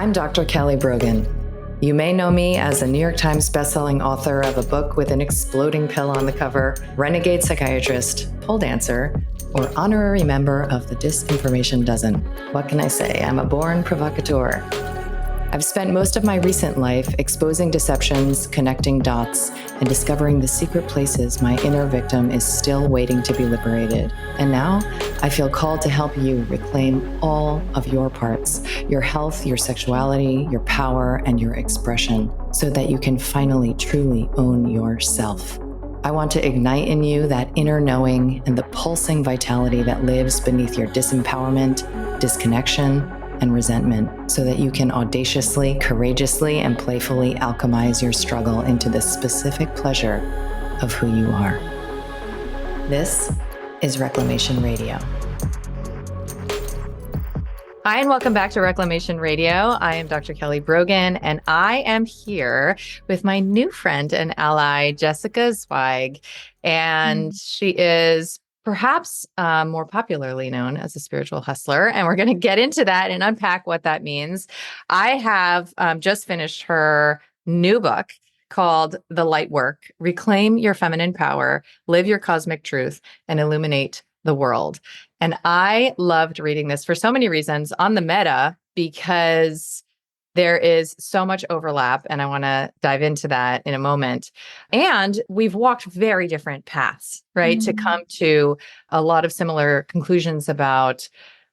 I'm Dr. Kelly Brogan. You may know me as a New York Times bestselling author of a book with an exploding pill on the cover, renegade psychiatrist, pole dancer, or honorary member of the Disinformation Dozen. What can I say? I'm a born provocateur. I've spent most of my recent life exposing deceptions, connecting dots, and discovering the secret places my inner victim is still waiting to be liberated. And now I feel called to help you reclaim all of your parts, your health, your sexuality, your power, and your expression, so that you can finally truly own yourself. I want to ignite in you that inner knowing and the pulsing vitality that lives beneath your disempowerment, disconnection, and resentment, so that you can audaciously, courageously, and playfully alchemize your struggle into the specific pleasure of who you are. This is Reclamation Radio. Hi, and welcome back to Reclamation Radio. I am Dr. Kelly Brogan, and I am here with my new friend and ally, Jessica Zweig. And she is perhaps more popularly known as a spiritual hustler. And we're going to get into that and unpack what that means. I have just finished her new book called The Light Work: Reclaim Your Feminine Power, Live Your Cosmic Truth, and Illuminate the World. And I loved reading this for so many reasons on the meta, because there is so much overlap, and I want to dive into that in a moment. And we've walked very different paths, right, to come to a lot of similar conclusions about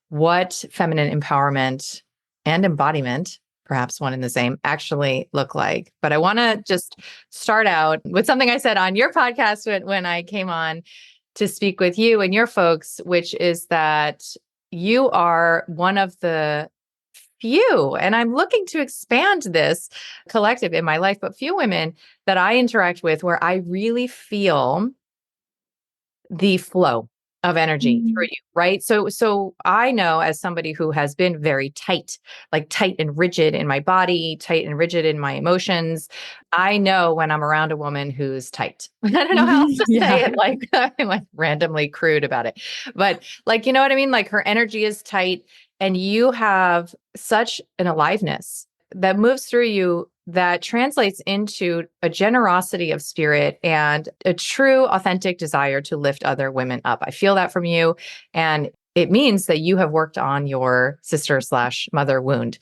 what feminine empowerment and embodiment, perhaps one and the same, actually look like. But I want to just start out with something I said on your podcast when I came on to speak with you and your folks, which is that you are one of the few, and I'm looking to expand this collective in my life, but few women that I interact with where I really feel the flow of energy through you, right? So I know, as somebody who has been very tight, like tight and rigid in my body, tight and rigid in my emotions, I know when I'm around a woman who's tight. I don't know how else to say it. Like, I'm like randomly crude about it, but like, you know what I mean? Like, her energy is tight, and you have such an aliveness that moves through you that translates into a generosity of spirit and a true, authentic desire to lift other women up. I feel that from you. And it means that you have worked on your sister/mother wound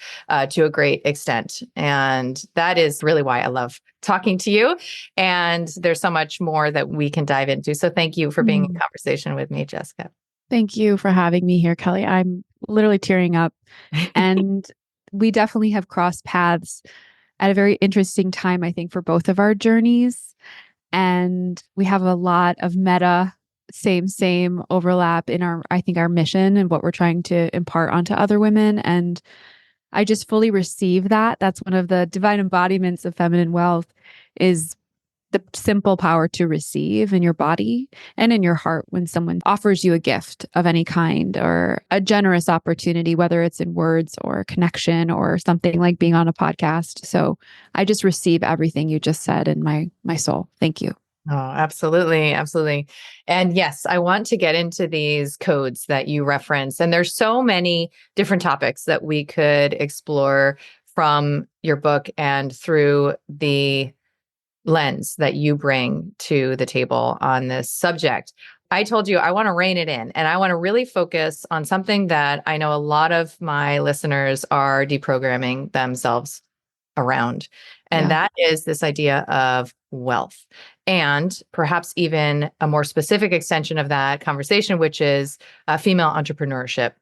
to a great extent. And that is really why I love talking to you. And there's so much more that we can dive into. So thank you for being in conversation with me, Jessica. Thank you for having me here, Kelly. I'm literally tearing up. And we definitely have crossed paths at a very interesting time, I think, for both of our journeys. And we have a lot of meta, same overlap in our mission and what we're trying to impart onto other women. And I just fully receive that. That's one of the divine embodiments of feminine wealth, is the simple power to receive in your body and in your heart when someone offers you a gift of any kind or a generous opportunity, whether it's in words or connection or something like being on a podcast. So I just receive everything you just said in my soul. Thank you. Oh, absolutely. Absolutely. And yes, I want to get into these codes that you reference. And there's so many different topics that we could explore from your book and through the lens that you bring to the table on this subject. I told you I want to rein it in, and I want to really focus on something that I know a lot of my listeners are deprogramming themselves around. And that is this idea of wealth, and perhaps even a more specific extension of that conversation, which is female entrepreneurship.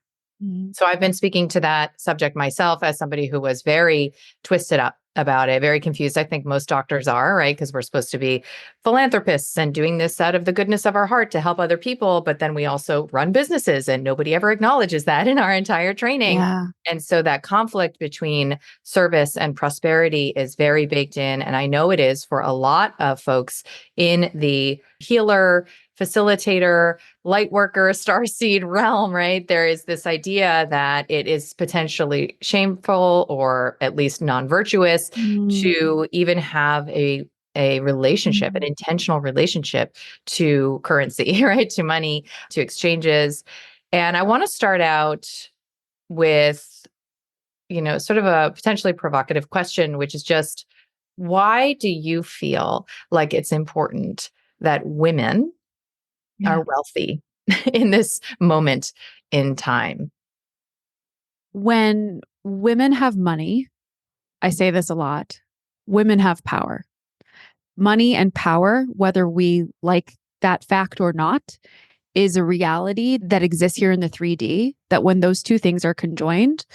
So I've been speaking to that subject myself as somebody who was very twisted up about it, very confused. I think most doctors are, right? Because we're supposed to be philanthropists and doing this out of the goodness of our heart to help other people. But then we also run businesses, and nobody ever acknowledges that in our entire training. Yeah. And so that conflict between service and prosperity is very baked in. And I know it is for a lot of folks in the healer, facilitator, light worker, starseed realm, right? There is this idea that it is potentially shameful or at least non-virtuous to even have a relationship, an intentional relationship to currency, right? To money, to exchanges. And I want to start out with sort of a potentially provocative question, which is just, why do you feel like it's important that women are wealthy in this moment in time? When women have money, I say this a lot, women have power. Money and power, whether we like that fact or not, is a reality that exists here in the 3D, that when those two things are conjoined,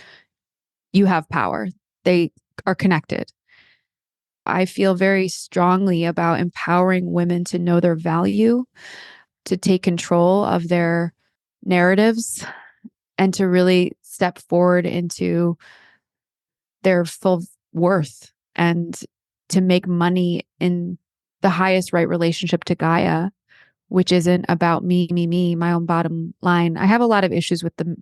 you have power. They are connected. I feel very strongly about empowering women to know their value, to take control of their narratives, and to really step forward into their full worth and to make money in the highest right relationship to Gaia, which isn't about me, my own bottom line. I have a lot of issues with the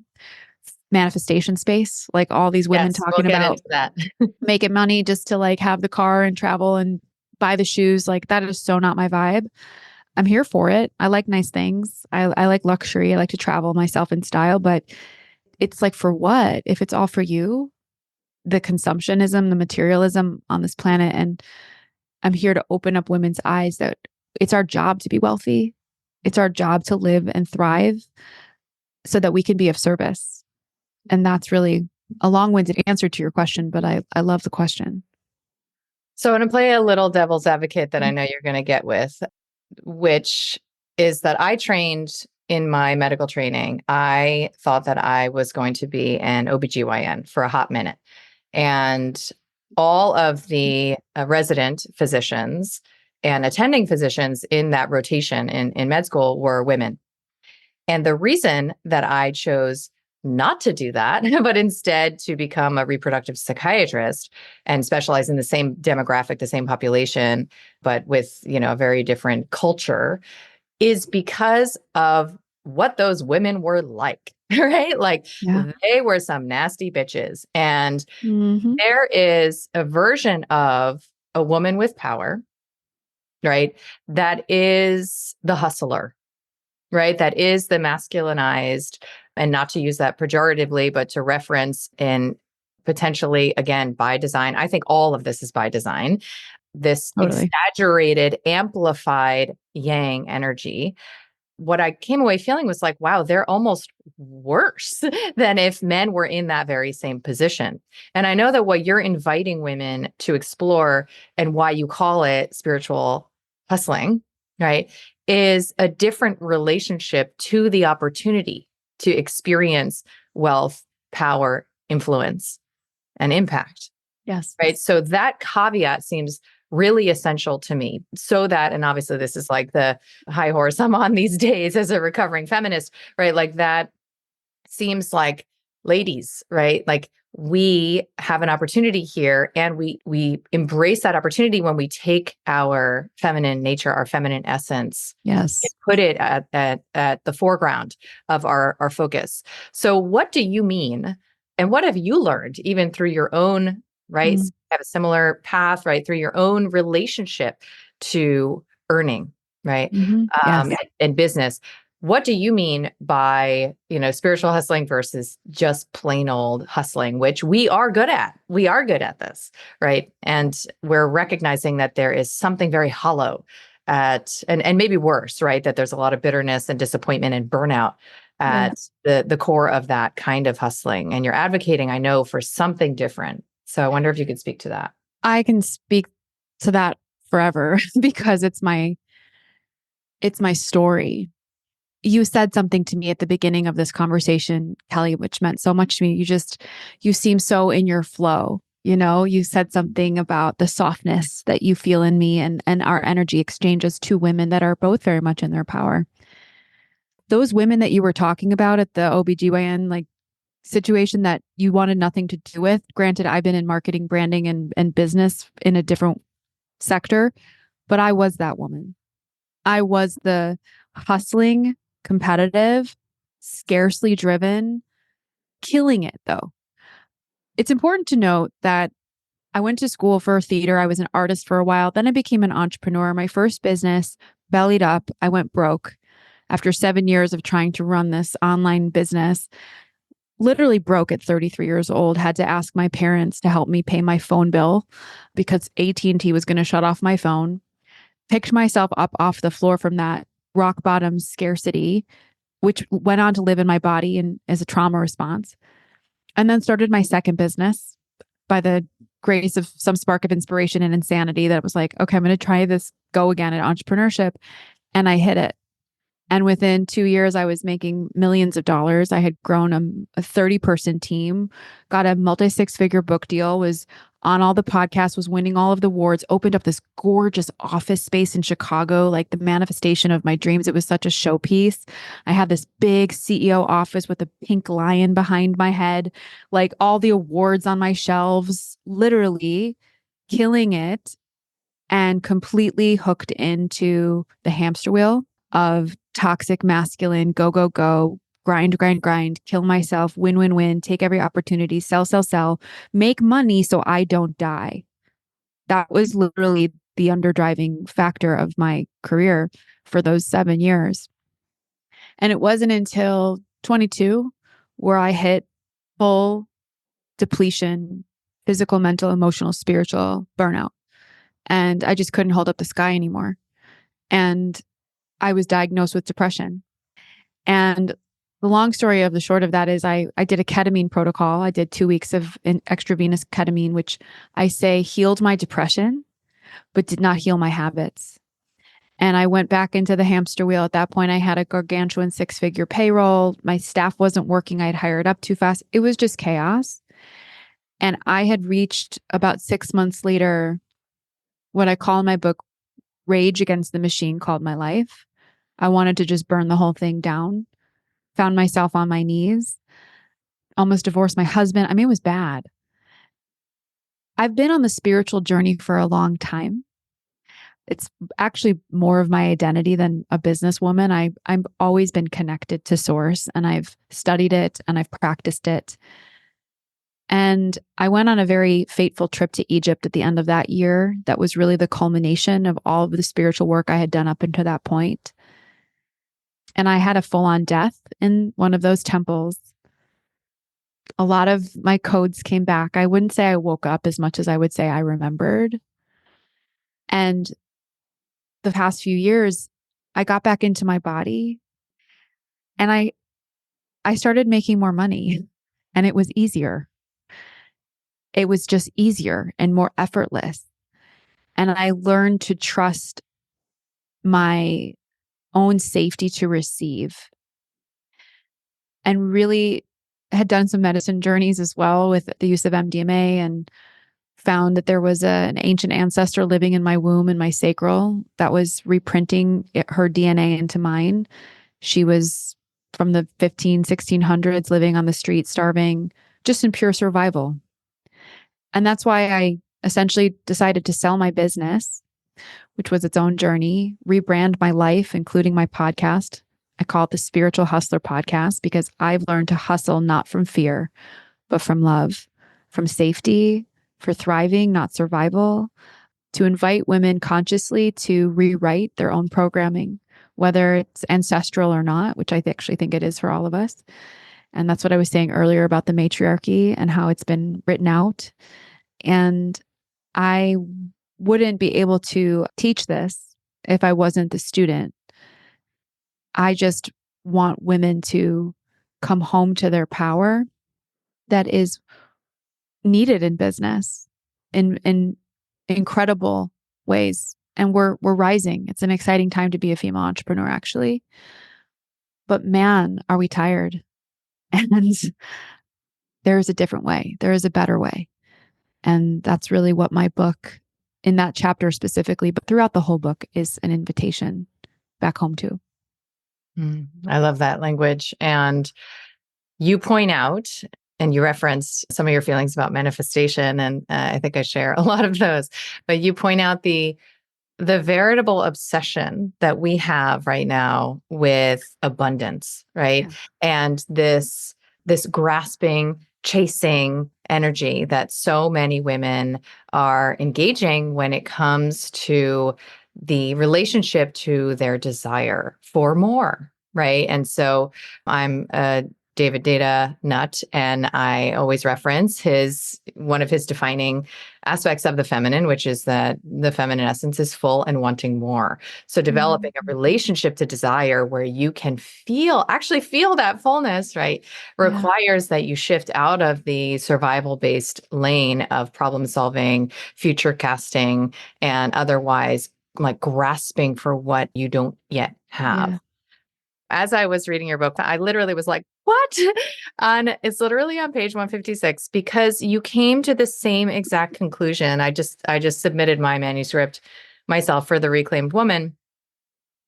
manifestation space, like all these women talking we'll get about into that. making money just to like have the car and travel and buy the shoes. Like that is so not my vibe. I'm here for it. I like nice things. I like luxury. I like to travel myself in style, but it's like, for what? If it's all for you, the consumptionism, the materialism on this planet. And I'm here to open up women's eyes that it's our job to be wealthy. It's our job to live and thrive so that we can be of service. And that's really a long-winded answer to your question, but I love the question. So I'm going to play a little devil's advocate that I know you're going to get with, which is that I trained in my medical training. I thought that I was going to be an OBGYN for a hot minute. And all of the resident physicians and attending physicians in that rotation in med school were women. And the reason that I chose not to do that, but instead to become a reproductive psychiatrist and specialize in the same demographic, the same population, but with, a very different culture, is because of what those women were like, right? Like they were some nasty bitches. And there is a version of a woman with power, right? That is the hustler, right? That is the masculinized, and not to use that pejoratively, but to reference in potentially, again, by design. I think all of this is by design. This exaggerated, amplified yang energy. What I came away feeling was like, wow, they're almost worse than if men were in that very same position. And I know that what you're inviting women to explore and why you call it spiritual hustling, right, is a different relationship to the opportunity to experience wealth, power, influence, and impact. Yes. Right. So that caveat seems really essential to me, so that, and obviously this is like the high horse I'm on these days as a recovering feminist, right? Like that seems like, ladies, right? Like we have an opportunity here, and we embrace that opportunity when we take our feminine nature, our feminine essence, yes, and put it at the foreground of our focus. So what do you mean? And what have you learned even through your own, right? So you have a similar path, right? Through your own relationship to earning, right? And business. What do you mean by, spiritual hustling versus just plain old hustling, which we are good at? We are good at this, right? And we're recognizing that there is something very hollow and maybe worse, right? That there's a lot of bitterness and disappointment and burnout at the core of that kind of hustling. And you're advocating, I know, for something different. So I wonder if you could speak to that. I can speak to that forever because it's my story. You said something to me at the beginning of this conversation, Kelly, which meant so much to me. You seem so in your flow. You said something about the softness that you feel in me and our energy exchange as two women that are both very much in their power. Those women that you were talking about at the OBGYN situation that you wanted nothing to do with, granted, I've been in marketing, branding, and business in a different sector, but I was that woman. I was the hustling, competitive, scarcely driven, killing it though. It's important to note that I went to school for theater. I was an artist for a while. Then I became an entrepreneur. My first business bellied up. I went broke after 7 years of trying to run this online business. literally broke at 33 years old, had to ask my parents to help me pay my phone bill because AT&T was going to shut off my phone. Picked myself up off the floor from that rock bottom scarcity, which went on to live in my body and as a trauma response. And then started my second business by the grace of some spark of inspiration and insanity that was like, okay, I'm going to try this go again at entrepreneurship. And I hit it. And within 2 years, I was making millions of dollars. I had grown a 30-person team, got a multi-six-figure book deal, was on all the podcasts, was winning all of the awards, opened up this gorgeous office space in Chicago, like the manifestation of my dreams. It was such a showpiece. I had this big CEO office with a pink lion behind my head, like all the awards on my shelves, literally killing it and completely hooked into the hamster wheel of toxic masculine, go, go, go, grind, grind, grind, kill myself, win, win, win, take every opportunity, sell, sell, sell, make money so I don't die. That was literally the underdriving factor of my career for those 7 years. And it wasn't until 22 where I hit full depletion, physical, mental, emotional, spiritual burnout. And I just couldn't hold up the sky anymore. And I was diagnosed with depression. And the long story of the short of that is I did a ketamine protocol. I did 2 weeks of an extravenous ketamine, which I say healed my depression, but did not heal my habits. And I went back into the hamster wheel. At that point, I had a gargantuan 6-figure payroll. My staff wasn't working. I'd hired up too fast. It was just chaos. And I had reached about 6 months later what I call in my book, Rage Against the Machine Called My Life. I wanted to just burn the whole thing down. Found myself on my knees, almost divorced my husband. I mean, it was bad. I've been on the spiritual journey for a long time. It's actually more of my identity than a businesswoman. I've always been connected to source, and I've studied it and I've practiced it. And I went on a very fateful trip to Egypt at the end of that year. That was really the culmination of all of the spiritual work I had done up until that point. And I had a full-on death in one of those temples. A lot of my codes came back. I wouldn't say I woke up as much as I would say I remembered. And the past few years, I got back into my body and I started making more money, and it was easier. It was just easier and more effortless. And I learned to trust my own safety to receive, and really had done some medicine journeys as well with the use of MDMA, and found that there was an ancient ancestor living in my womb, in my sacral, that was reprinting her DNA into mine. She was from the 1600s, living on the street, starving, just in pure survival. And that's why I essentially decided to sell my business, which was its own journey, rebrand my life, including my podcast. I call it the Spiritual Hustler Podcast because I've learned to hustle not from fear, but from love, from safety, for thriving, not survival, to invite women consciously to rewrite their own programming, whether it's ancestral or not, which I actually think it is for all of us. And that's what I was saying earlier about the matriarchy and how it's been written out. And I wouldn't be able to teach this if I wasn't the student. I just want women to come home to their power that is needed in business in incredible ways. And we're rising. It's an exciting time to be a female entrepreneur, actually. But man, are we tired? And there is a different way. There is a better way. And that's really what my book, in that chapter specifically, but throughout the whole book, is an invitation back home to. I love that language. And you point out, and you referenced some of your feelings about manifestation, and I think I share a lot of those, but you point out the veritable obsession that we have right now with abundance, right? Yeah. And this grasping, chasing energy that so many women are engaging when it comes to the relationship to their desire for more, right? And so I'm a David Data Nutt, and I always reference one of his defining aspects of the feminine, which is that the feminine essence is full and wanting more. So developing a relationship to desire where you can actually feel that fullness, right, requires that you shift out of the survival-based lane of problem solving, future casting, and otherwise like grasping for what you don't yet have. As I was reading your book, I literally was like, what? And it's literally on page 156 because you came to the same exact conclusion. I just submitted my manuscript myself for The Reclaimed Woman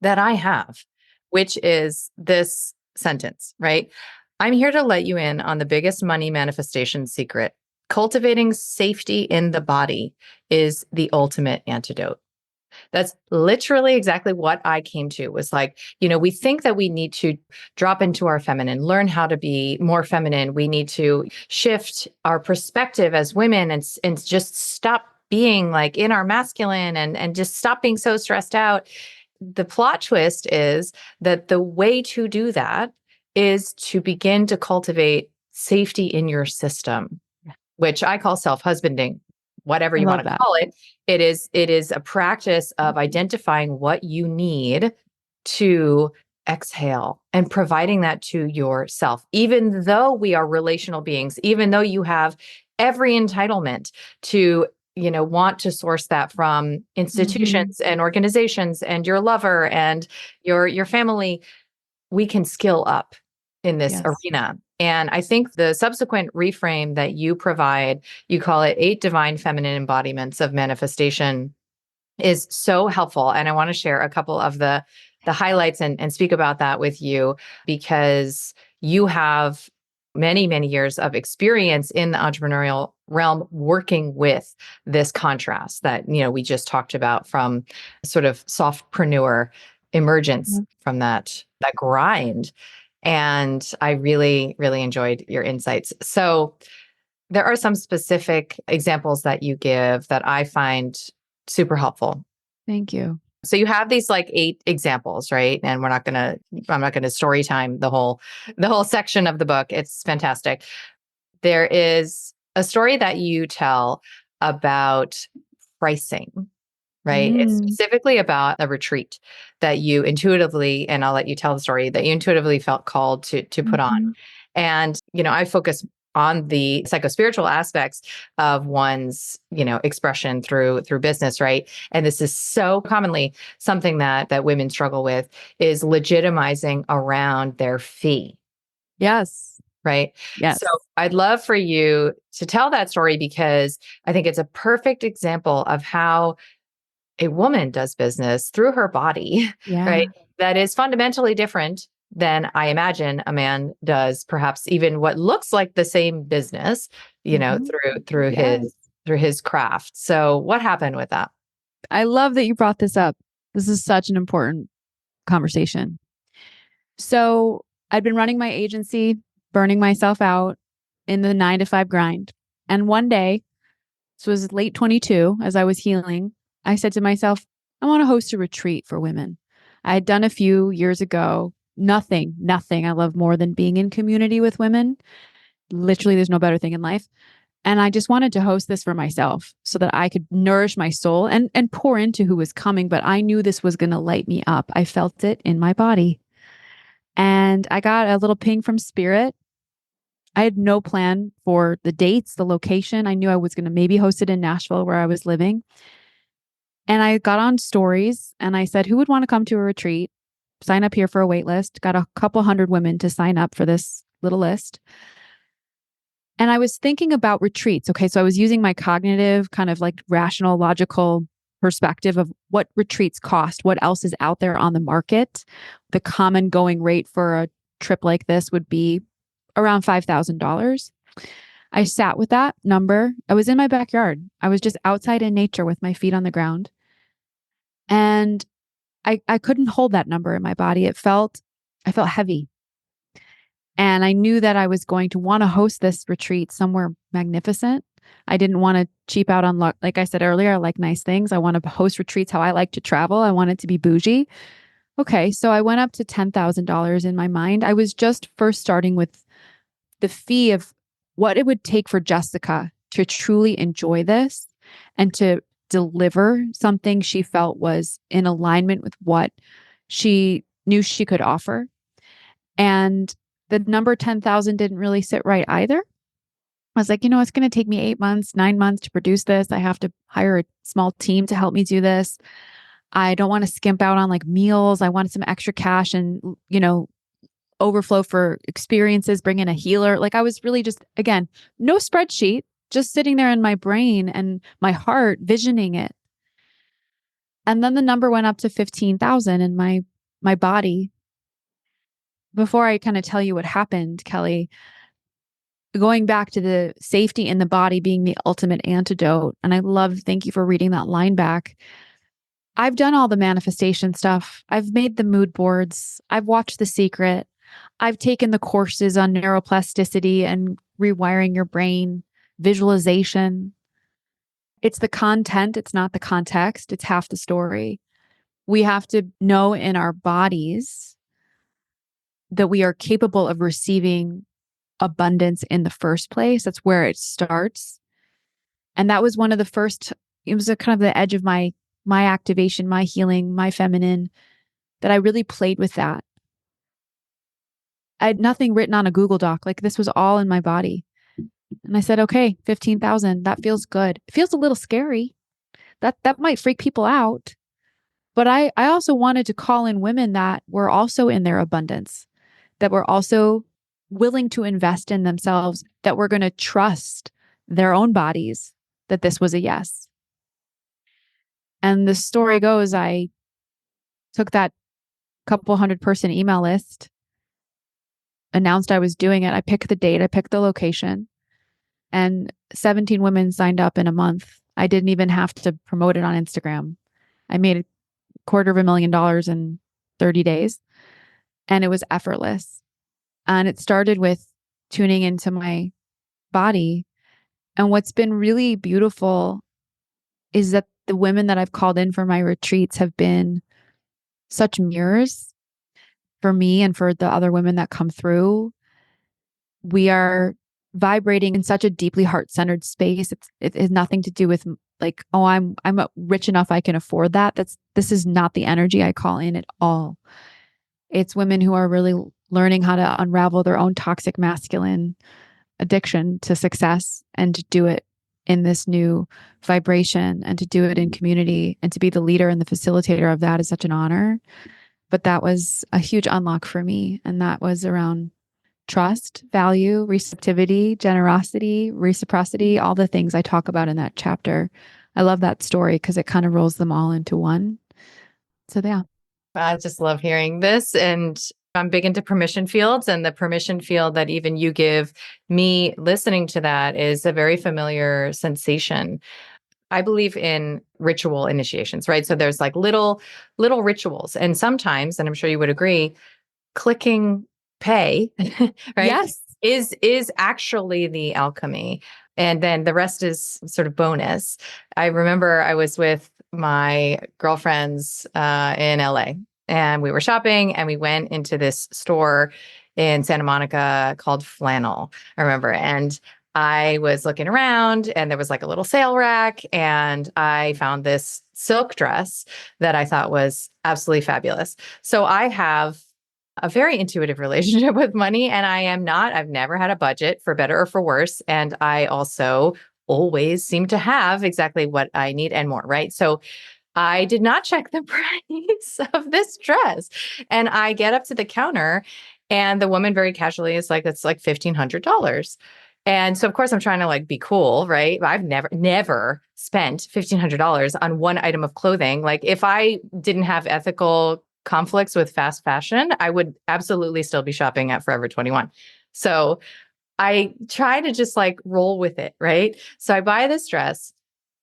that I have, which is this sentence, right? I'm here to let you in on the biggest money manifestation secret. Cultivating safety in the body is the ultimate antidote. That's literally exactly what I came to, was like, we think that we need to drop into our feminine, learn how to be more feminine. We need to shift our perspective as women and just stop being like in our masculine and just stop being so stressed out. The plot twist is that the way to do that is to begin to cultivate safety in your system, which I call self-husbanding, whatever you want to call it. It is a practice of identifying what you need to exhale and providing that to yourself. Even though we are relational beings, even though you have every entitlement to, want to source that from institutions and organizations and your lover and your family, we can skill up in this arena. And I think the subsequent reframe that you provide, you call it 8 divine feminine embodiments of manifestation, is so helpful. And I want to share a couple of the highlights and speak about that with you, because you have many, many years of experience in the entrepreneurial realm working with this contrast that, we just talked about, from sort of softpreneur emergence from that grind. And I really, really enjoyed your insights. So there are some specific examples that you give that I find super helpful. Thank you. So you have these like 8 examples, right? And I'm not going to story time the whole section of the book. It's fantastic. There is a story that you tell about pricing, right? It's specifically about a retreat that you intuitively, and I'll let you tell the story, that you intuitively felt called to put on. And, I focus on the psychospiritual aspects of one's, expression through business, right? And this is so commonly something that women struggle with, is legitimizing around their fee. Yes. Right. Yes. So I'd love for you to tell that story, because I think it's a perfect example of how a woman does business through her body, right? That is fundamentally different than, I imagine, a man does, perhaps even what looks like the same business, through his craft. So what happened with that? I love that you brought this up. This is such an important conversation. So I'd been running my agency, burning myself out in the 9-to-5 grind. And one day, this was late 22, as I was healing, I said to myself, I want to host a retreat for women. I had done a few years ago. Nothing I love more than being in community with women. Literally, there's no better thing in life. And I just wanted to host this for myself so that I could nourish my soul and pour into who was coming. But I knew this was going to light me up. I felt it in my body. And I got a little ping from Spirit. I had no plan for the dates, the location. I knew I was going to maybe host it in Nashville, where I was living. And I got on stories and I said, who would want to come to a retreat? Sign up here for a wait list. Got a couple hundred women to sign up for this little list. And I was thinking about retreats. Okay, so I was using my cognitive, kind of like rational, logical perspective of what retreats cost, what else is out there on the market. The common going rate for a trip like this would be around $5,000. I sat with that number. I was in my backyard. I was just outside in nature with my feet on the ground. And I couldn't hold that number in my body. I felt heavy. And I knew that I was going to want to host this retreat somewhere magnificent. I didn't want to cheap out on luck. Like I said earlier, I like nice things. I want to host retreats how I like to travel. I want it to be bougie. Okay, so I went up to $10,000 in my mind. I was just first starting with the fee of what it would take for Jessica to truly enjoy this and to deliver something she felt was in alignment with what she knew she could offer. And the number 10,000 didn't really sit right either. I was like, it's going to take me 8 months, 9 months to produce this. I have to hire a small team to help me do this. I don't want to skimp out on like meals. I wanted some extra cash and, overflow for experiences, bring in a healer. Like I was really just, again, no spreadsheet, just sitting there in my brain and my heart visioning it. And then the number went up to 15,000 in my body. Before I kind of tell you what happened, Kelly, going back to the safety in the body being the ultimate antidote. And thank you for reading that line back. I've done all the manifestation stuff. I've made the mood boards. I've watched The Secret. I've taken the courses on neuroplasticity and rewiring your brain, visualization. It's the content. It's not the context. It's half the story. We have to know in our bodies that we are capable of receiving abundance in the first place. That's where it starts. And that was one of the first, it was a kind of the edge of my activation, my healing, my feminine, that I really played with that. I had nothing written on a Google Doc. Like this was all in my body. And I said, okay, 15,000, that feels good. It feels a little scary. That might freak people out. But I also wanted to call in women that were also in their abundance, that were also willing to invest in themselves, that were going to trust their own bodies, that this was a yes. And the story goes, I took that couple 100-person email list, announced I was doing it. I picked the date, I picked the location, and 17 women signed up in a month. I didn't even have to promote it on Instagram. I made $250,000 in 30 days, and it was effortless. And it started with tuning into my body. And what's been really beautiful is that the women that I've called in for my retreats have been such mirrors for me and for the other women that come through. We are vibrating in such a deeply heart-centered space. It has nothing to do with like, oh, I'm rich enough I can afford that. This is not the energy I call in at all. It's women who are really learning how to unravel their own toxic masculine addiction to success and to do it in this new vibration and to do it in community, and to be the leader and the facilitator of that is such an honor. But that was a huge unlock for me. And that was around trust, value, receptivity, generosity, reciprocity, all the things I talk about in that chapter. I love that story because it kind of rolls them all into one. So yeah. I just love hearing this. And I'm big into permission fields, and the permission field that even you give me listening to that is a very familiar sensation. I believe in ritual initiations, right? So there's like little rituals. And sometimes, and I'm sure you would agree, clicking pay, right? Yes. Is actually the alchemy. And then the rest is sort of bonus. I remember I was with my girlfriends in LA, and we were shopping, and we went into this store in Santa Monica called Flannel, I remember. And I was looking around, and there was like a little sale rack, and I found this silk dress that I thought was absolutely fabulous. So I have a very intuitive relationship with money, and I've never had a budget, for better or for worse. And I also always seem to have exactly what I need and more, right? So I did not check the price of this dress. And I get up to the counter, and the woman very casually is like, it's like $1,500. And so of course I'm trying to like be cool, right? I've never spent $1,500 on one item of clothing. Like if I didn't have ethical conflicts with fast fashion, I would absolutely still be shopping at Forever 21. So I try to just like roll with it, right? So I buy this dress,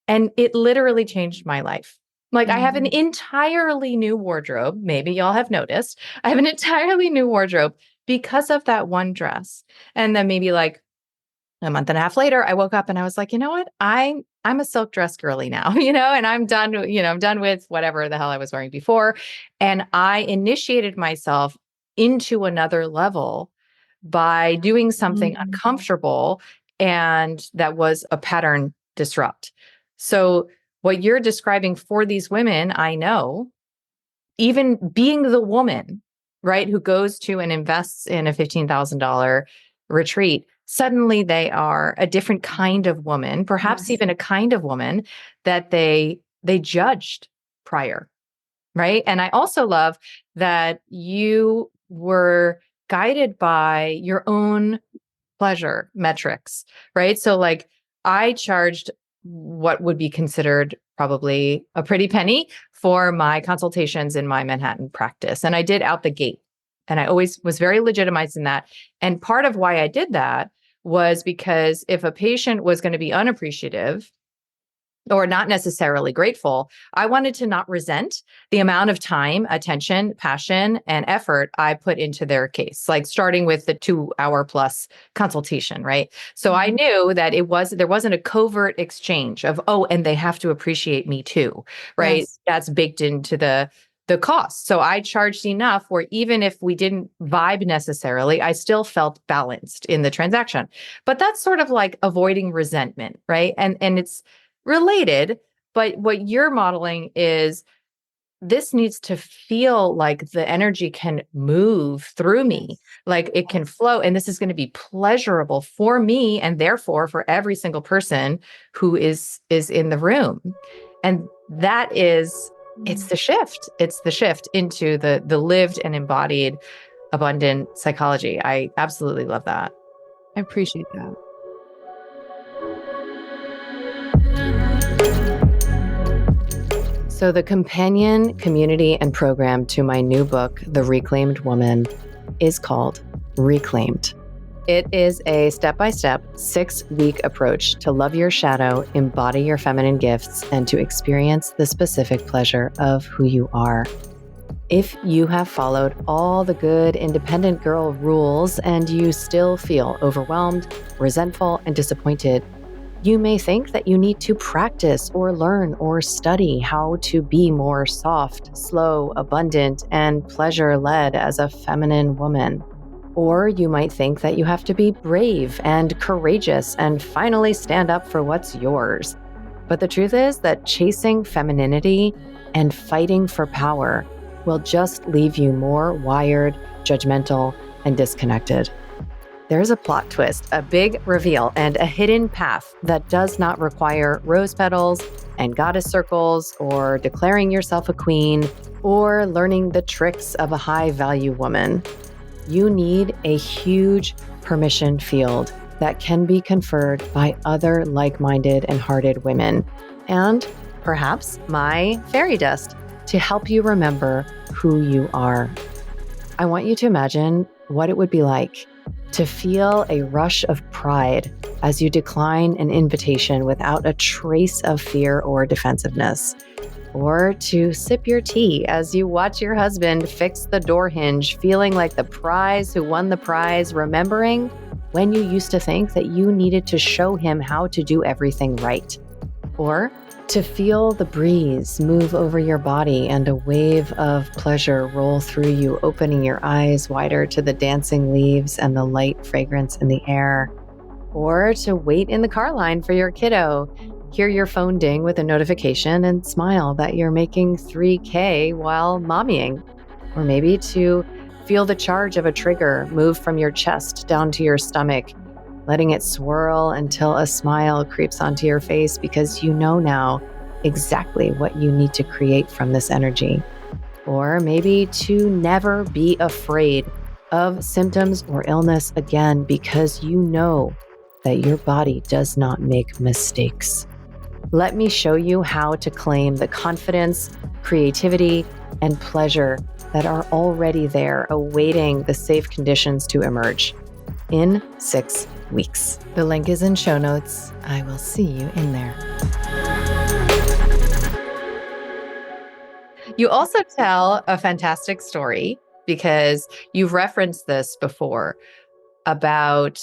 and it literally changed my life. Like I have an entirely new wardrobe. Maybe y'all have noticed. I have an entirely new wardrobe because of that one dress. And then maybe like a month and a half later, I woke up and I was like, you know what? I'm a silk dress girly now, and I'm done, I'm done with whatever the hell I was wearing before. And I initiated myself into another level by doing something uncomfortable, and that was a pattern disrupt. So what you're describing for these women, I know, even being the woman, right, who goes to and invests in a $15,000 retreat, suddenly they are a different kind of woman, perhaps even a kind of woman that they judged prior, right? And I also love that you were guided by your own pleasure metrics, right? So like I charged what would be considered probably a pretty penny for my consultations in my Manhattan practice. And I did out the gate. And I always was very legitimized in that. And part of why I did that was because if a patient was going to be unappreciative or not necessarily grateful, I wanted to not resent the amount of time, attention, passion, and effort I put into their case, like starting with the 2-hour plus consultation, right? So I knew that there wasn't a covert exchange of, oh, and they have to appreciate me too, right? Yes. That's baked into the cost. So I charged enough where even if we didn't vibe necessarily, I still felt balanced in the transaction. But that's sort of like avoiding resentment, right? And it's related, but what you're modeling is this needs to feel like the energy can move through me, like it can flow, and this is going to be pleasurable for me and therefore for every single person who is in the room. And that is it's the shift into the lived and embodied abundant psychology. I absolutely love that. I appreciate that. So the companion, community, and program to my new book, The Reclaimed Woman, is called Reclaimed. It is a step-by-step 6-week approach to love your shadow, embody your feminine gifts, and to experience the specific pleasure of who you are. If you have followed all the good independent girl rules and you still feel overwhelmed, resentful, and disappointed, you may think that you need to practice or learn or study how to be more soft, slow, abundant, and pleasure-led as a feminine woman. Or you might think that you have to be brave and courageous and finally stand up for what's yours. But the truth is that chasing femininity and fighting for power will just leave you more wired, judgmental, and disconnected. There's a plot twist, a big reveal, and a hidden path that does not require rose petals and goddess circles or declaring yourself a queen or learning the tricks of a high-value woman. You need a huge permission field that can be conferred by other like-minded and hearted women, and perhaps my fairy dust to help you remember who you are. I want you to imagine what it would be like to feel a rush of pride as you decline an invitation without a trace of fear or defensiveness, or to sip your tea as you watch your husband fix the door hinge, feeling like the prize who won the prize, remembering when you used to think that you needed to show him how to do everything right, or to feel the breeze move over your body and a wave of pleasure roll through you, opening your eyes wider to the dancing leaves and the light fragrance in the air. Or to wait in the car line for your kiddo, hear your phone ding with a notification and smile that you're making 3K while mommying. Or maybe to feel the charge of a trigger move from your chest down to your stomach, letting it swirl until a smile creeps onto your face because you know now exactly what you need to create from this energy. Or maybe to never be afraid of symptoms or illness again because you know that your body does not make mistakes. Let me show you how to claim the confidence, creativity, and pleasure that are already there, awaiting the safe conditions to emerge in 6 weeks. The link is in show notes. I will see you in there. You also tell a fantastic story because you've referenced this before about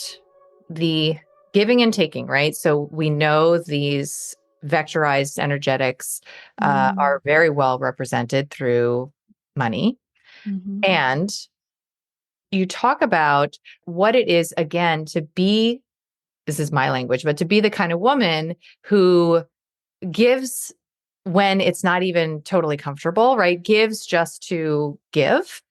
the giving and taking, right? So we know these vectorized energetics are very well represented through money. And you talk about what it is, again, to be, this is my language, but to be the kind of woman who gives when it's not even totally comfortable, right? Gives just to give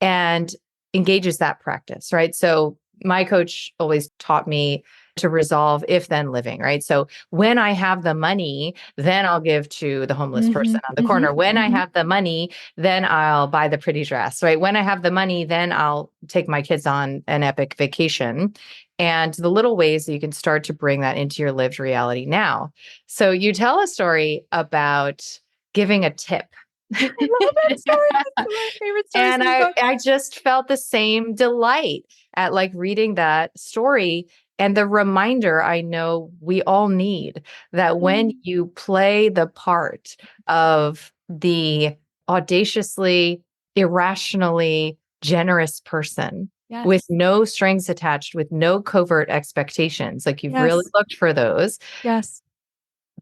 and engages that practice, right? So my coach always taught me to resolve if then living, right? So when I have the money, then I'll give to the homeless person on the corner. When I have the money, then I'll buy the pretty dress, right? When I have the money, then I'll take my kids on an epic vacation. And the little ways that you can start to bring that into your lived reality now. So you tell a story about giving a tip. I love that story. It's my favorite story. And I just felt the same delight at like reading that story and the reminder I know we all need that when you play the part of the audaciously, irrationally generous person with no strings attached, with no covert expectations, like you've really looked for those. Yes.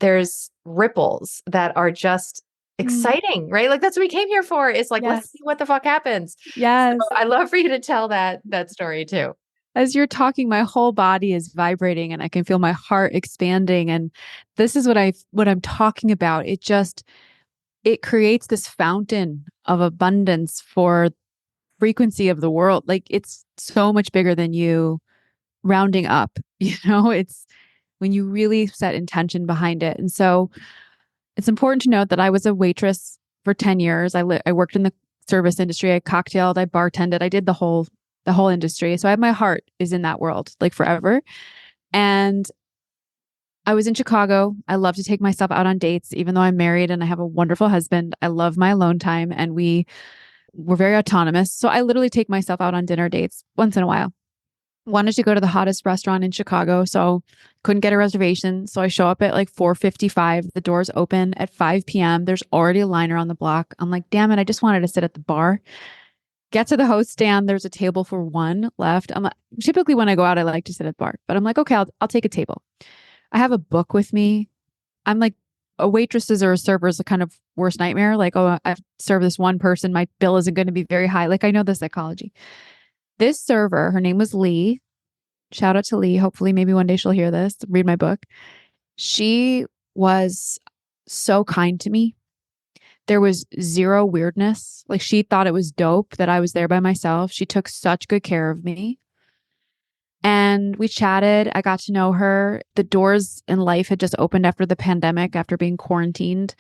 There's ripples that are just exciting, right? Like that's what we came here for. It's like, let's see what the fuck happens. Yes. So I'd love for you to tell that story too. As you're talking, my whole body is vibrating and I can feel my heart expanding. And this is what I'm talking about. It creates this fountain of abundance for frequency of the world. Like it's so much bigger than you rounding up, it's when you really set intention behind it. And so it's important to note that I was a waitress for 10 years. I worked in the service industry. I cocktailed, I bartended, I did the whole industry. So my heart is in that world like forever. And I was in Chicago. I love to take myself out on dates, even though I'm married and I have a wonderful husband. I love my alone time and we're very autonomous. So I literally take myself out on dinner dates once in a while. Wanted to go to the hottest restaurant in Chicago, so couldn't get a reservation. So I show up at like 4:55. The doors open at 5 p.m. There's already a line around the block. I'm like, damn it, I just wanted to sit at the bar. Get to the host stand. There's a table for one left. Typically when I go out, I like to sit at the bar, but I'm like, okay, I'll take a table. I have a book with me. I'm like, a waitresses or a server is a kind of worst nightmare. Like, oh, I've served this one person. My bill isn't going to be very high. Like I know the psychology. This server, her name was Lee. Shout out to Lee. Hopefully, maybe one day she'll hear this, read my book. She was so kind to me. There was zero weirdness. Like she thought it was dope that I was there by myself. She took such good care of me. And we chatted. I got to know her. The doors in life had just opened after the pandemic, after being quarantined.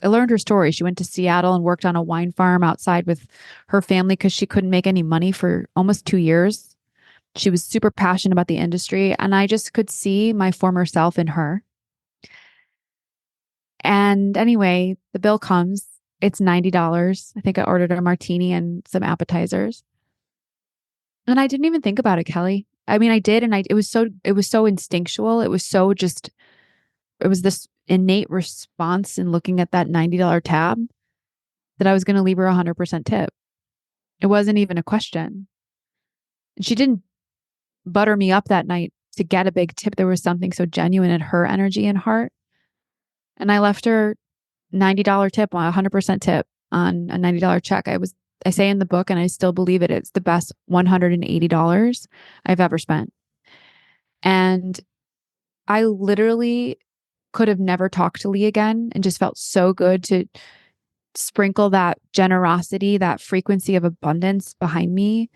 I learned her story. She went to Seattle and worked on a wine farm outside with her family because she couldn't make any money for almost 2 years. She was super passionate about the industry, and I just could see my former self in her. And anyway, the bill comes. It's $90. I think I ordered a martini and some appetizers. And I didn't even think about it, Kelly. I mean, I did, and it was so instinctual. It was this innate response in looking at that $90 tab that I was going to leave her 100% tip. It wasn't even a question. And she didn't butter me up that night to get a big tip. There was something so genuine in her energy and heart. And I left her $90 tip, 100% tip on a $90 check. I say in the book, and I still believe it, it's the best $180 I've ever spent. And I literally could have never talked to Lee again, and just felt so good to sprinkle that generosity, that frequency of abundance behind me.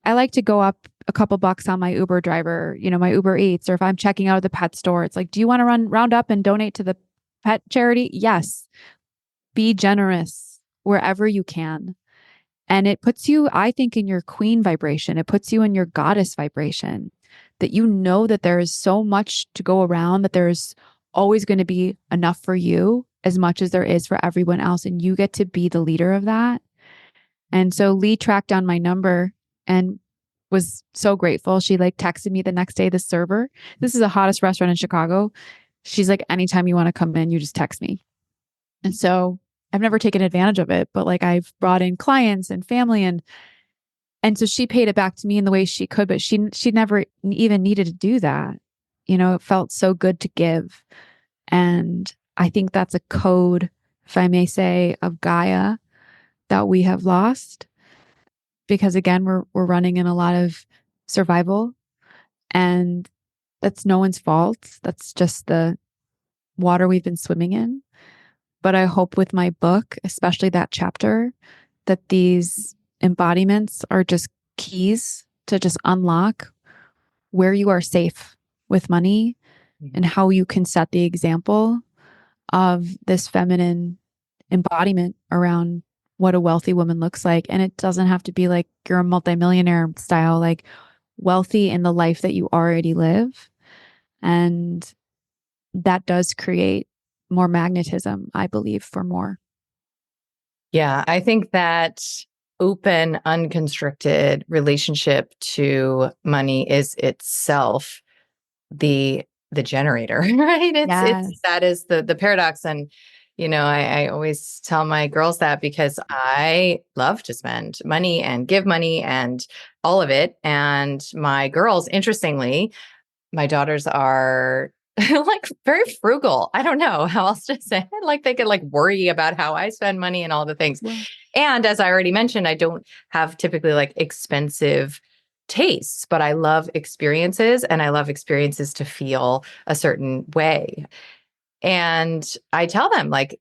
I like to go up a couple bucks on my Uber driver, my Uber Eats, or if I'm checking out of the pet store, it's like, do you want to round up and donate to the pet charity? Yes. Be generous wherever you can. And it puts you, I think, in your queen vibration. It puts you in your goddess vibration, that you know that there is so much to go around, that there's always going to be enough for you as much as there is for everyone else. And you get to be the leader of that. And so Lee tracked down my number and was so grateful. She texted me the next day, the server. This is the hottest restaurant in Chicago. She's like, anytime you want to come in, you just text me. And so I've never taken advantage of it, but I've brought in clients and family and so she paid it back to me in the way she could, but she never even needed to do that. It felt so good to give. And I think that's a code, if I may say, of Gaia that we have lost. because again, we're running in a lot of survival, and that's no one's fault. That's just the water we've been swimming in. But I hope with my book, especially that chapter, that these embodiments are just keys to just unlock where you are safe with money and how you can set the example of this feminine embodiment around what a wealthy woman looks like. And it doesn't have to be like you're a multimillionaire style, like wealthy in the life that you already live. And that does create more magnetism, I believe, for more. Yeah, I think that open, unconstricted relationship to money is itself the generator, right? It's Yes. that is the paradox. And I always tell my girls that because I love to spend money and give money and all of it. And my girls, interestingly, my daughters are like very frugal. I don't know how else to say it. Like they could like worry about how I spend money and all the things. Well, And as I already mentioned, I don't have typically like expensive tastes, but I love experiences and I love experiences to feel a certain way. And I tell them, like,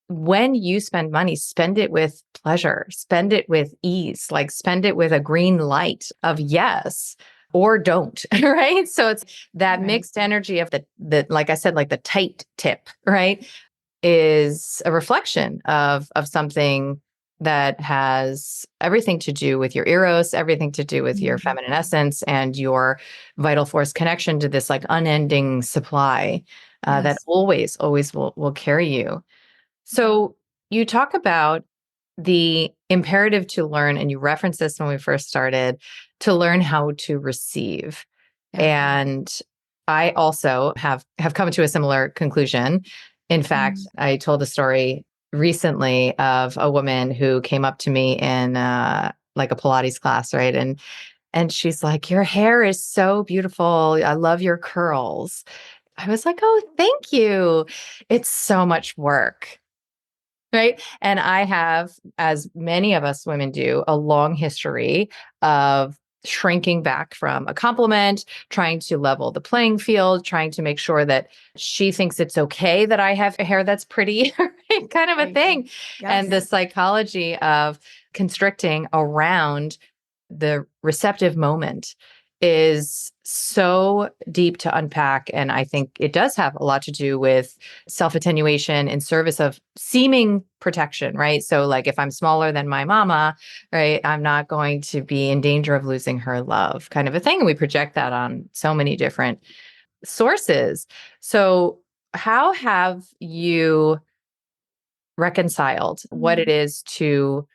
when you spend money, spend it with pleasure, spend it with ease, like spend it with a green light of yes or don't, right? So it's that right. mixed energy of the like I said, like the tight tip, right? Is a reflection of something that has everything to do with your eros, everything to do with your feminine essence and your vital force connection to this like unending supply that Yes. always will carry you. So you talk about the imperative to learn, and you referenced this when we first started, to learn how to receive. Yeah. And I also have come to a similar conclusion. In fact, I told a story recently of a woman who came up to me in like a Pilates class, right? And she's like, "Your hair is so beautiful. I love your curls." I was like, "Oh, thank you. It's so much work." Right. And I have, as many of us women do, a long history of shrinking back from a compliment, trying to level the playing field, trying to make sure that she thinks it's okay that I have hair that's pretty, right? Kind of a thing. And the psychology of constricting around the receptive moment is so deep to unpack. And I think it does have a lot to do with self attenuation in service of seeming protection, right? So, like, if I'm smaller than my mama, right, I'm not going to be in danger of losing her love, kind of a thing. And we project that on so many different sources. So, how have you reconciled what it is to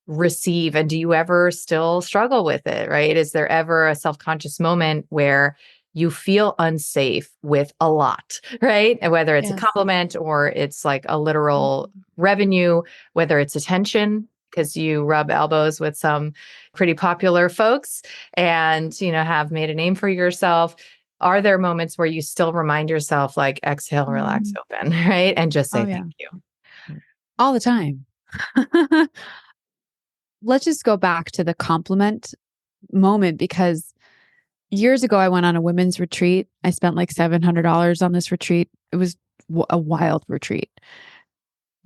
receive, and do you ever still struggle with it, right? Is there ever a self-conscious moment where you feel unsafe with a lot, right? And whether it's a Yes. compliment or it's like a literal revenue, whether it's attention because you rub elbows with some pretty popular folks and have made a name for yourself. Are there moments where you still remind yourself, like, exhale, relax, open, right? And just Oh, say yeah. thank you. All the time. Let's just go back to the compliment moment, because years ago I went on a women's retreat. I spent like $700 on this retreat. It was a wild retreat.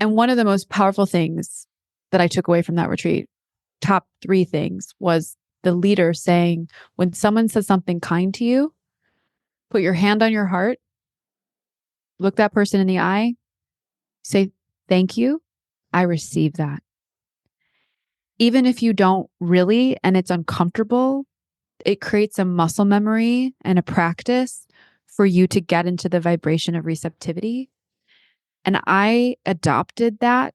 And one of the most powerful things that I took away from that retreat, top 3 things, was the leader saying, when someone says something kind to you, put your hand on your heart, look that person in the eye, say, thank you. I receive that. Even if you don't really, and it's uncomfortable, it creates a muscle memory and a practice for you to get into the vibration of receptivity. And I adopted that,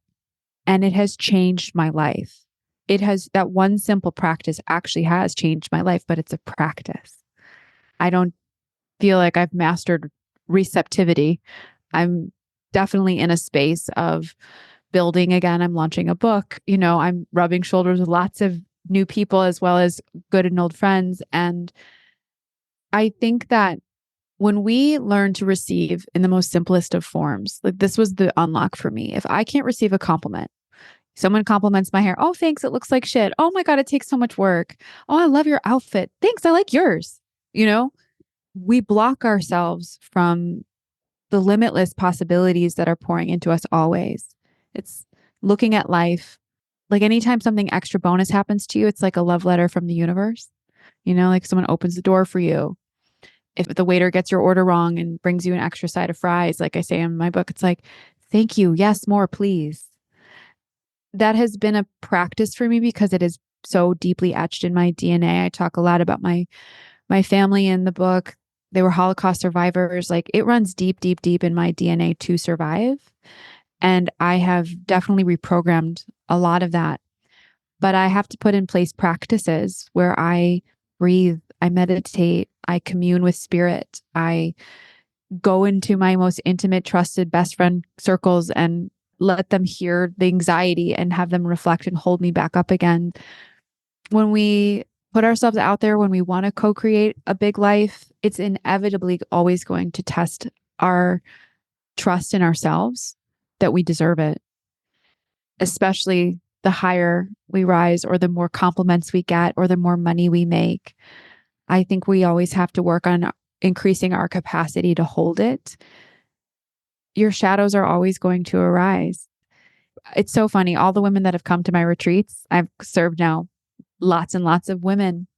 and it has changed my life. It has, that one simple practice actually has changed my life, but it's a practice. I don't feel like I've mastered receptivity. I'm definitely in a space of building again. I'm launching a book. I'm rubbing shoulders with lots of new people as well as good and old friends. And I think that when we learn to receive in the most simplest of forms, like, this was the unlock for me. If I can't receive a compliment, Someone compliments my hair. Oh, thanks. It looks like shit. Oh my God, it takes so much work. Oh, I love your outfit. Thanks. I like yours. You know, we block ourselves from the limitless possibilities that are pouring into us always. It's looking at life like anytime something extra bonus happens to you, it's like a love letter from the universe. Like someone opens the door for you. If the waiter gets your order wrong and brings you an extra side of fries, like I say in my book, it's like, thank you. Yes, more, please. That has been a practice for me because it is so deeply etched in my DNA. I talk a lot about my family in the book. They were Holocaust survivors. Like it runs deep, deep, deep in my DNA to survive. And I have definitely reprogrammed a lot of that. But I have to put in place practices where I breathe, I meditate, I commune with spirit, I go into my most intimate, trusted best friend circles and let them hear the anxiety and have them reflect and hold me back up again. When we put ourselves out there, when we want to co-create a big life, it's inevitably always going to test our trust in ourselves that we deserve it, especially the higher we rise or the more compliments we get or the more money we make. I think we always have to work on increasing our capacity to hold it. Your shadows are always going to arise. It's so funny. All the women that have come to my retreats, I've served now lots and lots of women.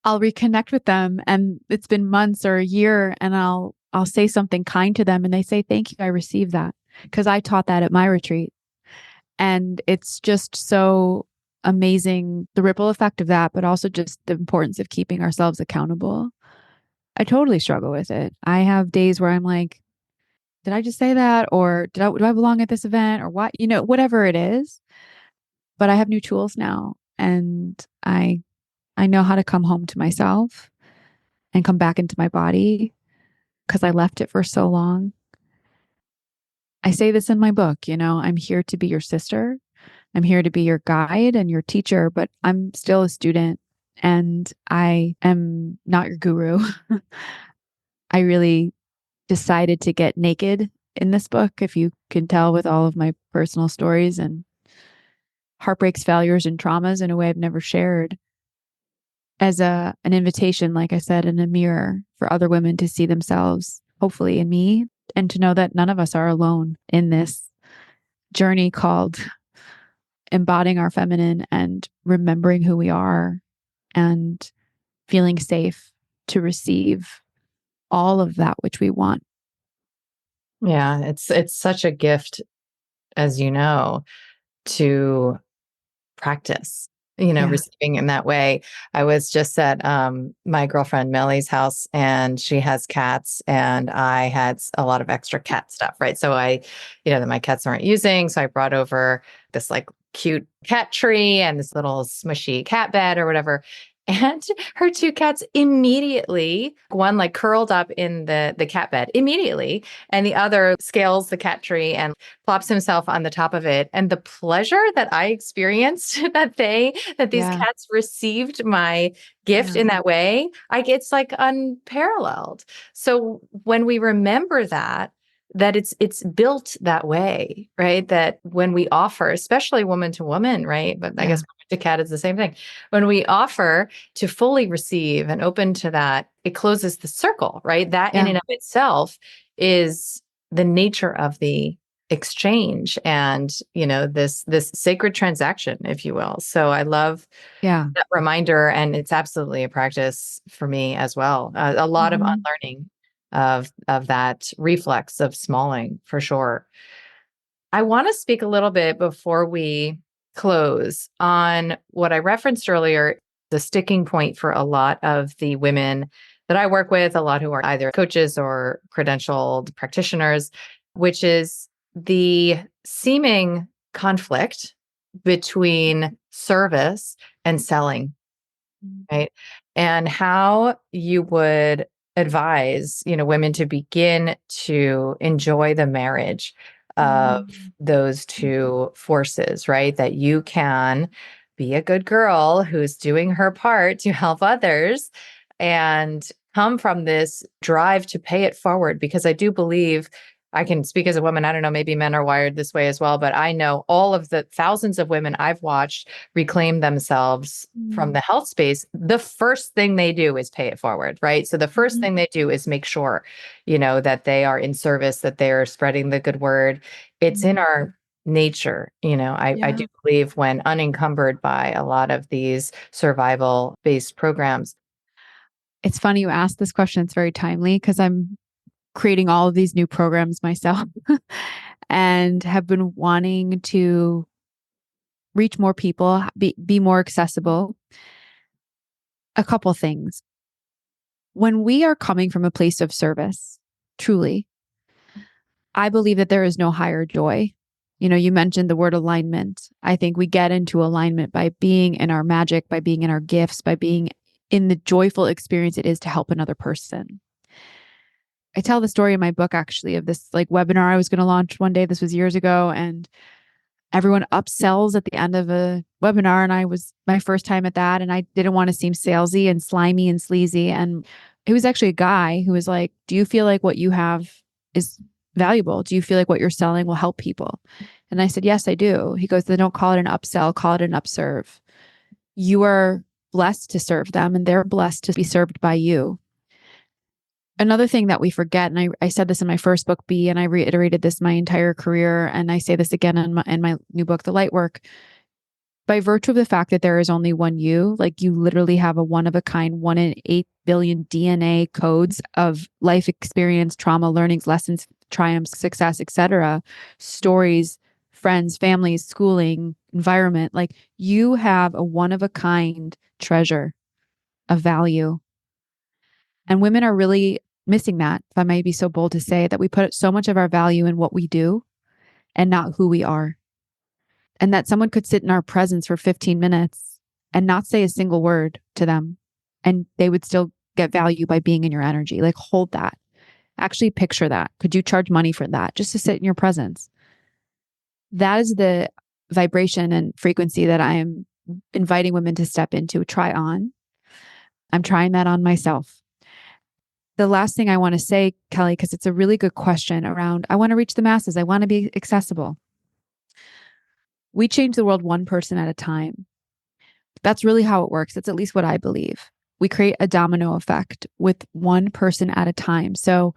I'll reconnect with them and it's been months or a year and I'll say something kind to them and they say, thank you, I received that because I taught that at my retreat. And it's just so amazing, the ripple effect of that, but also just the importance of keeping ourselves accountable. I totally struggle with it. I have days where I'm like, did I just say that? Or do I belong at this event or what? Whatever it is. But I have new tools now and I know how to come home to myself and come back into my body because I left it for so long. I say this in my book, I'm here to be your sister. I'm here to be your guide and your teacher, but I'm still a student and I am not your guru. I really decided to get naked in this book, if you can tell, with all of my personal stories and heartbreaks, failures, and traumas in a way I've never shared, as an invitation, like I said, in a mirror for other women to see themselves, hopefully in me, and to know that none of us are alone in this journey called embodying our feminine and remembering who we are and feeling safe to receive all of that which we want. Yeah, it's such a gift, as you know, to practice, Yeah. receiving in that way. I was just at my girlfriend Melly's house and she has cats and I had a lot of extra cat stuff, right? So that my cats aren't using. So I brought over this like cute cat tree and this little smushy cat bed or whatever. And her two cats immediately, one like curled up in the cat bed immediately, and the other scales the cat tree and plops himself on the top of it. And the pleasure that I experienced that these Yeah. cats received my gift Yeah. in that way, it's like unparalleled. So when we remember that it's built that way, right? That when we offer, especially woman to woman, right? But I Yeah. guess woman to cat is the same thing. When we offer to fully receive and open to that, it closes the circle, right? That in Yeah. and of itself is the nature of the exchange and this sacred transaction, if you will. So I love Yeah. that reminder, and it's absolutely a practice for me as well. A lot of Mhm. unlearning of that reflex of smalling, for sure. I want to speak a little bit before we close on what I referenced earlier, the sticking point for a lot of the women that I work with, a lot who are either coaches or credentialed practitioners, which is the seeming conflict between service and selling, right? And how you would advise, women to begin to enjoy the marriage of Mhm. those two forces, right? That you can be a good girl who's doing her part to help others and come from this drive to pay it forward. Because I do believe I can speak as a woman. I don't know, maybe men are wired this way as well, but I know all of the thousands of women I've watched reclaim themselves from the health space. The first thing they do is pay it forward, right? So the first thing they do is make sure, that they are in service, that they're spreading the good word. It's in our nature. I do believe when unencumbered by a lot of these survival based programs. It's funny you asked this question. It's very timely because I'm creating all of these new programs myself and have been wanting to reach more people, be more accessible. A couple things. When we are coming from a place of service, truly, I believe that there is no higher joy. You mentioned the word alignment. I think we get into alignment by being in our magic, by being in our gifts, by being in the joyful experience it is to help another person. I tell the story in my book, actually, of this webinar I was going to launch one day. This was years ago, and everyone upsells at the end of a webinar. And I was my first time at that. And I didn't want to seem salesy and slimy and sleazy. And it was actually a guy who was like, do you feel like what you have is valuable? Do you feel like what you're selling will help people? And I said, yes, I do. He goes, then don't call it an upsell, call it an upserve. You are blessed to serve them and they're blessed to be served by you. Another thing that we forget, and I said this in my first book, B, and I reiterated this my entire career, and I say this again in my new book, The Light Work, by virtue of the fact that there is only one you, like you literally have a one of a kind, 1 in 8 billion DNA codes of life experience, trauma, learnings, lessons, triumphs, success, etc., stories, friends, families, schooling, environment. Like you have a one of a kind treasure of value. And women are really missing that, if I may be so bold to say, that we put so much of our value in what we do and not who we are. And that someone could sit in our presence for 15 minutes and not say a single word to them, and they would still get value by being in your energy. Like hold that. Actually picture that. Could you charge money for that just to sit in your presence? That is the vibration and frequency that I am inviting women to step into, try on. I'm trying that on myself. The last thing I want to say, Kelly, because it's a really good question around, I want to reach the masses. I want to be accessible. We change the world one person at a time. That's really how it works. That's at least what I believe. We create a domino effect with one person at a time. So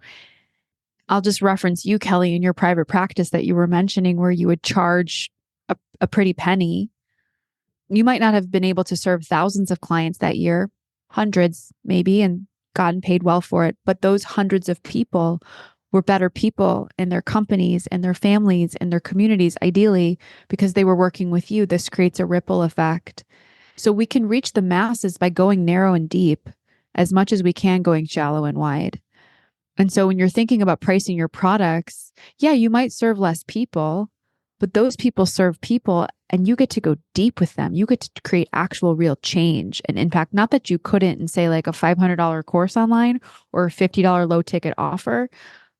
I'll just reference you, Kelly, in your private practice that you were mentioning where you would charge a pretty penny. You might not have been able to serve thousands of clients that year, hundreds maybe, and gotten paid well for it. But those hundreds of people were better people in their companies and their families and their communities, ideally, because they were working with you. This creates a ripple effect. So we can reach the masses by going narrow and deep as much as we can going shallow and wide. And so when you're thinking about pricing your products, yeah, you might serve less people, but those people serve people and you get to go deep with them. You get to create actual real change and impact. Not that you couldn't in say like a $500 course online or a $50 low ticket offer.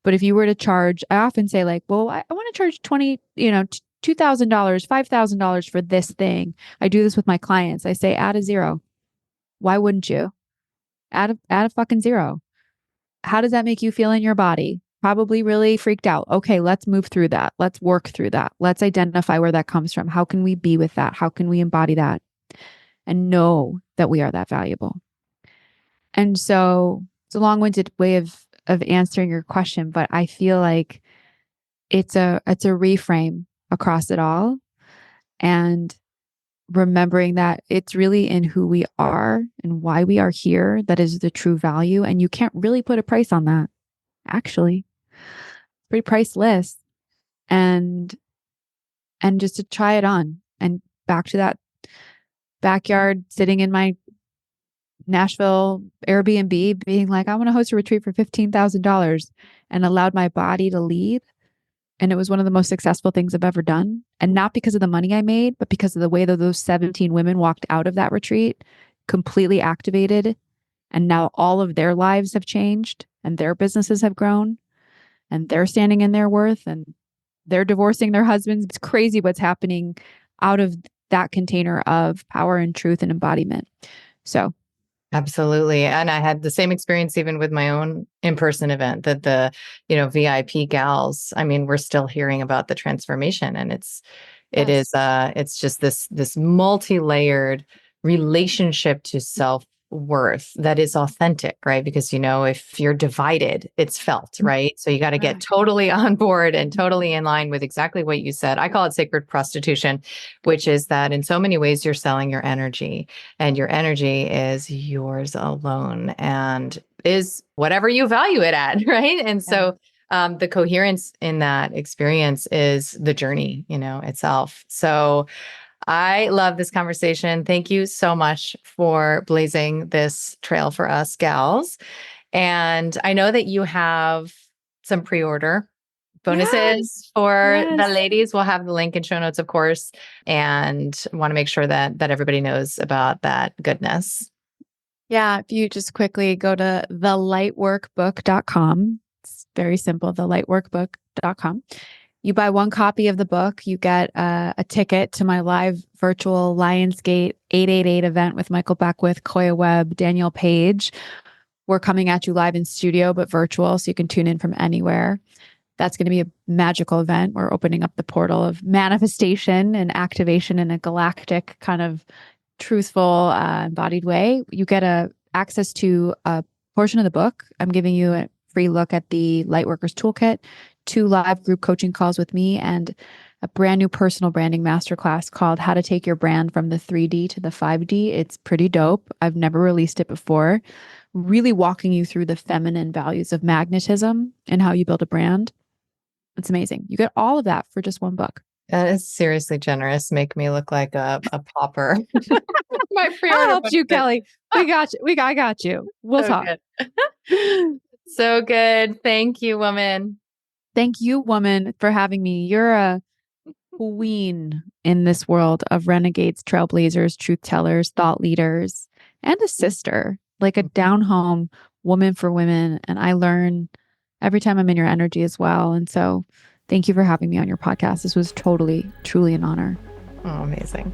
But if you were to charge, I often say like, well, I want to charge $2,000, $5,000 for this thing. I do this with my clients. I say, add a zero. Why wouldn't you? Add a fucking zero. How does that make you feel in your body? Probably really freaked out. Okay, let's move through that. Let's work through that. Let's identify where that comes from. How can we be with that? How can we embody that? And know that we are that valuable. And so it's a long-winded way of answering your question, but I feel like it's a reframe across it all. And remembering that it's really in who we are and why we are here that is the true value. And you can't really put a price on that, actually. Pretty priceless. And just to try it on. And back to that backyard, sitting in my Nashville Airbnb, being like, I want to host a retreat for $15,000, and allowed my body to lead. And it was one of the most successful things I've ever done. And not because of the money I made, but because of the way that those 17 women walked out of that retreat, completely activated. And now all of their lives have changed and their businesses have grown and they're standing in their worth and they're divorcing their husbands. It's crazy what's happening out of that container of power and truth and embodiment. So Absolutely. And I had the same experience even with my own in-person event that the, VIP gals, I mean, we're still hearing about the transformation, and it's just this multi-layered relationship to self-worth that is authentic, right? Because if you're divided, it's felt, right? So you got to get totally on board and totally in line with exactly what you said. I call it sacred prostitution, which is that in so many ways you're selling your energy, and your energy is yours alone and is whatever you value it at, right? And so the coherence in that experience is the journey, itself. So I love this conversation. Thank you so much for blazing this trail for us gals. And I know that you have some pre-order bonuses for the ladies. We'll have the link in show notes, of course, and want to make sure that everybody knows about that goodness. Yeah, if you just quickly go to thelightworkbook.com. It's very simple, thelightworkbook.com. You buy one copy of the book, you get a ticket to my live virtual Lionsgate 888 event with Michael Beckwith, Koya Webb, Daniel Page. We're coming at you live in studio, but virtual, so you can tune in from anywhere. That's going to be a magical event. We're opening up the portal of manifestation and activation in a galactic kind of truthful, embodied way. You get access to a portion of the book. I'm giving you a free look at the Lightworkers Toolkit, 2 live group coaching calls with me, and a brand new personal branding masterclass called How to Take Your Brand from the 3D to the 5D. It's pretty dope. I've never released it before. Really walking you through the feminine values of magnetism and how you build a brand. It's amazing. You get all of that for just one book. That is seriously generous. Make me look like a pauper. My pre-order helped you, Kelly. We got you. I got you. We'll talk. Good. So good. Thank you, woman. Thank you, woman, for having me. You're a queen in this world of renegades, trailblazers, truth tellers, thought leaders, and a sister, like a down home woman for women. And I learn every time I'm in your energy as well. And so thank you for having me on your podcast. This was truly an honor. Oh, amazing.